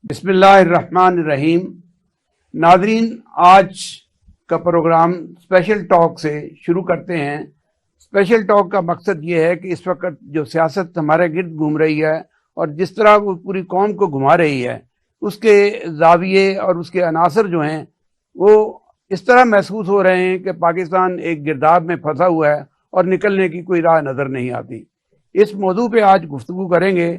बिस्मिल्लाहिर्रहमानिर्रहीम। नाजरीन, आज का प्रोग्राम स्पेशल टॉक से शुरू करते हैं। स्पेशल टॉक का मकसद ये है कि इस वक्त जो सियासत हमारे गिर्द घूम रही है और जिस तरह वो पूरी कौम को घुमा रही है, उसके जाविये और उसके अनासर जो हैं वो इस तरह महसूस हो रहे हैं कि पाकिस्तान एक गिरदाब में फंसा हुआ है और निकलने की कोई राह नज़र नहीं आती। इस मौजू पे आज गुफ्तगू करेंगे।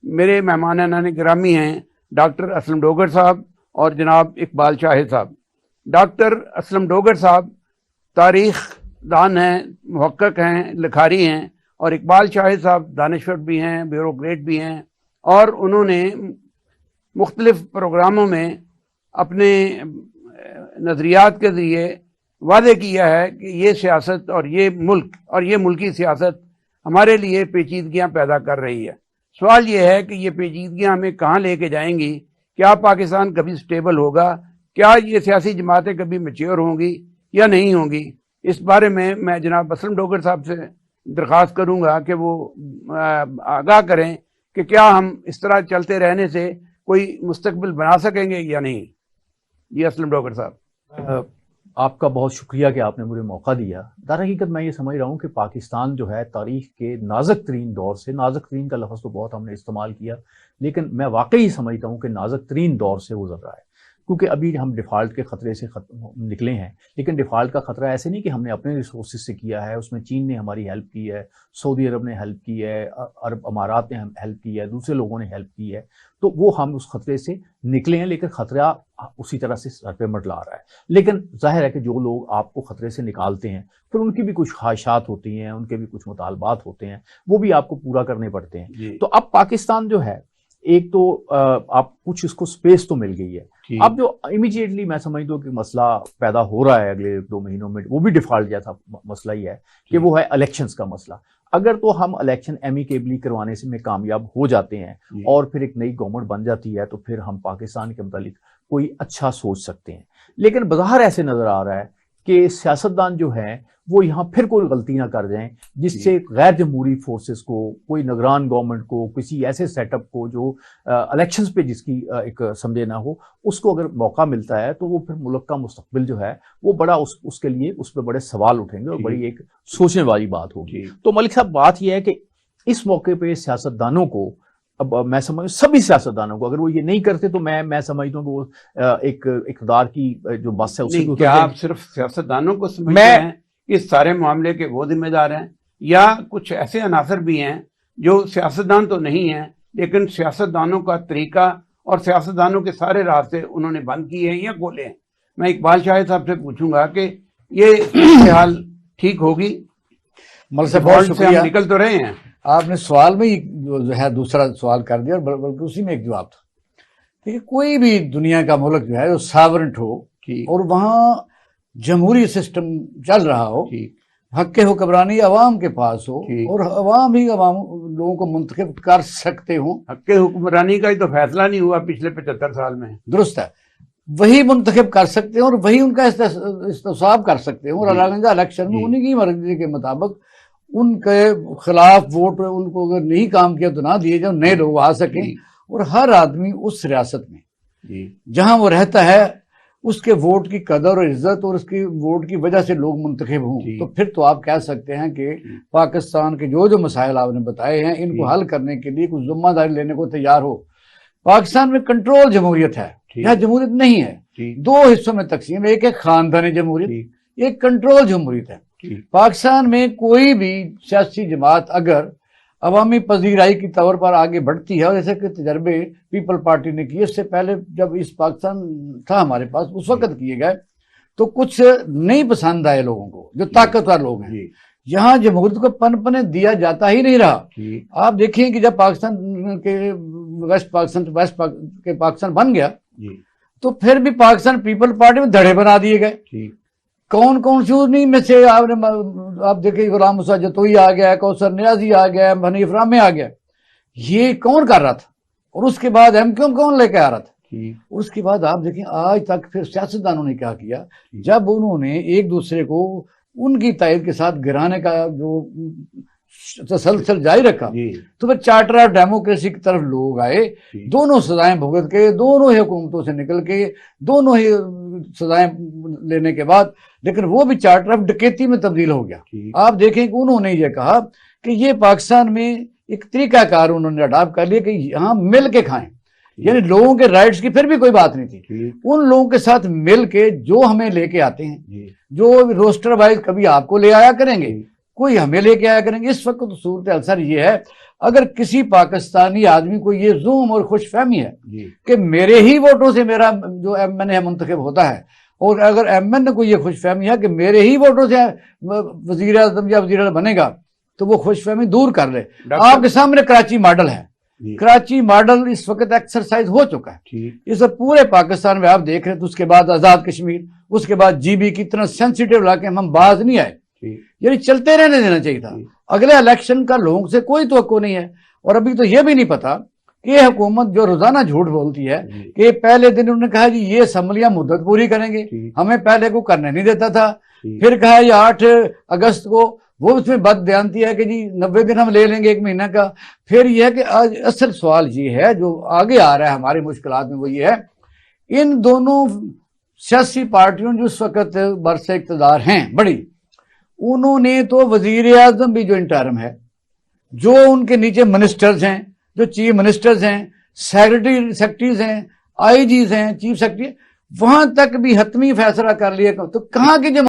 मेरे मेहमान गिरामी हैं डॉक्टर असलम डोगर साहब और जनाब इकबाल शाहिद साहब। डॉक्टर असलम डोगर साहब तारीख़ दान हैं, मुहक्किक हैं, लिखारी हैं, और इकबाल शाहिद साहब दानिश्वर भी हैं, ब्यूरोक्रेट भी हैं, और उन्होंने मुख्तलिफ प्रोग्रामों में अपने नज़रियात के ज़रिए वादे किया है कि ये सियासत और ये मुल्क और ये मुल्की सियासत हमारे लिए पेचीदगियाँ पैदा कर रही है। सवाल ये है कि ये पेचीदगियाँ हमें कहाँ लेके जाएंगी? क्या पाकिस्तान कभी स्टेबल होगा? क्या ये सियासी जमातें कभी मैच्योर होंगी या नहीं होंगी? इस बारे में मैं जनाब असलम डोगर साहब से दरख्वास्त करूँगा कि वो आगाह करें कि क्या हम इस तरह चलते रहने से कोई मुस्तकबिल बना सकेंगे या नहीं। जी असलम डोगर साहब। आपका बहुत शुक्रिया कि आपने मुझे मौका दिया। दरहकीकत मैं ये समझ रहा हूँ कि पाकिस्तान जो है तारीख के नाजुक तरीन दौर से, नाजुक तरीन का लफ्ज़ तो बहुत हमने इस्तेमाल किया, लेकिन मैं वाकई समझता हूँ कि नाजुक तरीन दौर से गुजर रहा है, क्योंकि अभी हम डिफ़ॉल्ट के ख़तरे से निकले हैं। लेकिन डिफ़ॉल्ट का ख़तरा ऐसे नहीं कि हमने अपने रिसोर्सेज से किया है, उसमें चीन ने हमारी हेल्प की है, सऊदी अरब ने हेल्प की है, अरब अमारात ने हेल्प की है, दूसरे लोगों ने हेल्प की है, तो वो हम उस ख़तरे से निकले हैं। लेकिन ख़तरा उसी तरह से सर पे मंडला रहा है। लेकिन जाहिर है कि जो लोग आपको ख़तरे से निकालते हैं, फिर उनकी भी कुछ ख्वाहिशात होती हैं, उनके भी कुछ मुतालबात होते हैं, वो भी आपको पूरा करने पड़ते हैं। तो अब पाकिस्तान जो है, एक तो आप कुछ इसको स्पेस तो मिल गई है। अब जो इमीडिएटली मैं समझता हूँ कि मसला पैदा हो रहा है अगले 2 महीनों में, वो भी डिफॉल्ट जैसा मसला ही है कि वो है इलेक्शंस का मसला। अगर तो हम इलेक्शन एमिकेबली करवाने से में कामयाब हो जाते हैं और फिर एक नई गवर्नमेंट बन जाती है, तो फिर हम पाकिस्तान के मुतालिक कोई अच्छा सोच सकते हैं। लेकिन बाहर ऐसे नजर आ रहा है कि सियासतदान जो है वो यहाँ फिर कोई गलती ना कर जाएं जिससे गैर जमहूरी फोर्सेस को, कोई निगरान गवर्नमेंट को, किसी ऐसे सेटअप को जो इलेक्शंस पे जिसकी एक समझे ना हो, उसको अगर मौका मिलता है तो वो फिर मुल्क का मुस्तकबिल जो है वो बड़ा उसके लिए उस पर बड़े सवाल उठेंगे और बड़ी एक सोचने वाली बात होगी। तो मलिक साहब, बात यह है कि इस मौके पर सियासतदानों को, अब मैं समझ सभी सियासतदानों को, अगर वो ये नहीं करते तो मैं समझता हूँ कि वो एक इक़्तिदार की जो बस है उससे क्या आप सिर्फ सियासतदानों को समझते हैं इस सारे मामले के वो जिम्मेदार हैं, या कुछ ऐसे अनासर भी हैं जो सियासतदान तो नहीं हैं लेकिन सियासतदानों का तरीका और सियासतदानों के सारे रास्ते उन्होंने बंद किए हैं या खोले हैं? मैं इकबाल शाहिद साहब से पूछूंगा कि ये हाल ठीक होगी? से बहुत शुक्रिया। निकल तो रहे हैं। आपने सवाल में ही जो है दूसरा सवाल कर दिया और बल्कि उसी में एक जवाब था। देखिए, कोई भी दुनिया का मुल्क जो है जो सॉवरेंट हो और वहाँ जमहूरी सिस्टम चल रहा हो, हक़ हुक्मरानी अवाम के पास हो और अवाम ही अवाम लोगों को मुंतखब कर सकते हो। हक़ हुक्मरानी का ही तो फैसला नहीं हुआ पिछले 75 साल में। दुरुस्त है, वही मुंतखब कर सकते हैं और वही उनका इस्तेसाब कर सकते हैं और इलेक्शन में उन्हीं की मर्जी के मुताबिक उनके खिलाफ वोट उनको अगर नहीं काम किया तो ना दिए जाए, नए लोग आ सकें और हर आदमी उस रियासत में जहां वो रहता है उसके वोट की कदर और इज्जत और उसकी वोट की वजह से लोग मुंतखब हों। तो फिर तो आप कह सकते हैं कि पाकिस्तान के जो मसाइल आपने बताए हैं इनको हल करने के लिए कुछ जिम्मेदारी लेने को तैयार हो। पाकिस्तान में कंट्रोल जमहूरियत है, यह जमहूरियत नहीं है। 2 हिस्सों में तकसीम, एक है खानदानी जमहूरियत, एक कंट्रोल जमहूरियत है। पाकिस्तान में कोई भी सियासी जमात अगर अवामी पजीराई की तौर पर आगे बढ़ती है, और जैसे कि तजर्बे पीपल पार्टी ने किए, इससे पहले जब इस पाकिस्तान था हमारे पास उस वक्त किए गए, तो कुछ नहीं पसंद आए लोगों को जो ताकतवर लोग हैं। यहाँ जमहूरियत को पनपने दिया जाता ही नहीं रहा। आप देखिए कि जब पाकिस्तान के वेस्ट पाकिस्तान बन गया तो फिर भी पाकिस्तान पीपल पार्टी में धड़े बना दिए गए। कौन कौन सी उन्हीं में से आप देखिए, गुलाम मुसा जतोई आ गया, कौसर नियाजी आ गया, हनीफ रामे आ गया, ये कौन कर रहा था? और उसके बाद MQM कौन लेके आ रहा था? उसके बाद आप देखें आज तक फिर सियासतदानों ने क्या किया, जब उन्होंने एक दूसरे को उनकी तायद के साथ गिराने का जो तसलसल जारी रखा जी तो फिर चार्टर ऑफ डेमोक्रेसी की तरफ लोग आए, जी दोनों सजाएं भुगत के, दोनों ही हुकूमतों से निकल के, दोनों ही सजाएं लेने के बाद, लेकिन वो भी चार्टर ऑफ डकैती में तब्दील हो गया। जी आप देखें कि उन्होंने ये कहा कि ये पाकिस्तान में एक तरीकाकार उन्होंने अडॉप्ट कर लिया कि यहाँ मिल के खाएं, यानी लोगों के राइट्स की फिर भी कोई बात नहीं थी। ठीक उन लोगों के साथ मिल के जो हमें लेके आते हैं, जी जो रोस्टर वाइज कभी आपको ले आया करेंगे, कोई हमें लेके आया करेंगे। इस वक्त तो सूरत असर ये है, अगर किसी पाकिस्तानी आदमी को ये ज़ूम और खुशफहमी है जी कि मेरे ही वोटों से मेरा जो एमएन है मुंतखब होता है, और अगर एमएन को ये खुशफहमी है कि मेरे ही वोटों से वजीर आजम या वजीर बनेगा, तो वो खुशफहमी दूर कर ले। आपके सामने कराची मॉडल है, जी कराची मॉडल इस वक्त एक्सरसाइज हो चुका है ठीक इस पूरे पाकिस्तान में। आप देख रहे हैं, तो उसके बाद आजाद कश्मीर, उसके बाद जीबी की इतना सेंसिटिव इलाके हम बाज नहीं आए, ठीक यानी चलते रहने देना चाहिए था। अगले इलेक्शन का लोगों से कोई तवक्को नहीं है, और अभी तो ये भी नहीं पता कि ये हुकूमत जो रोजाना झूठ बोलती है जी कि पहले दिन उन्होंने कहा जी ये असम्बलियां मुद्दत पूरी करेंगे, ठीक हमें पहले को करने नहीं देता था, ठीक फिर कहा ये 8 अगस्त को, वो उसमें बदबयानती है कि जी 90 दिन हम ले लेंगे, 1 महीना का। फिर यह है कि आज असल सवाल ये है जो आगे आ रहा है हमारी मुश्किलात में, वो ये है इन दोनों सियासी पार्टियों जो इस वक्त बरसे इक़्तिदार हैं बड़ी, उन्होंने तो वजीर आजम भी जो इंटर्म है, जो उनके नीचे मिनिस्टर्स हैं, जो चीफ मिनिस्टर्स हैं, सेक्रेटरीज हैं, आईजीज हैं, चीफ सेक्रेटरी, वहां तक भी हतमी फैसला कर लिया। तो कहाँ की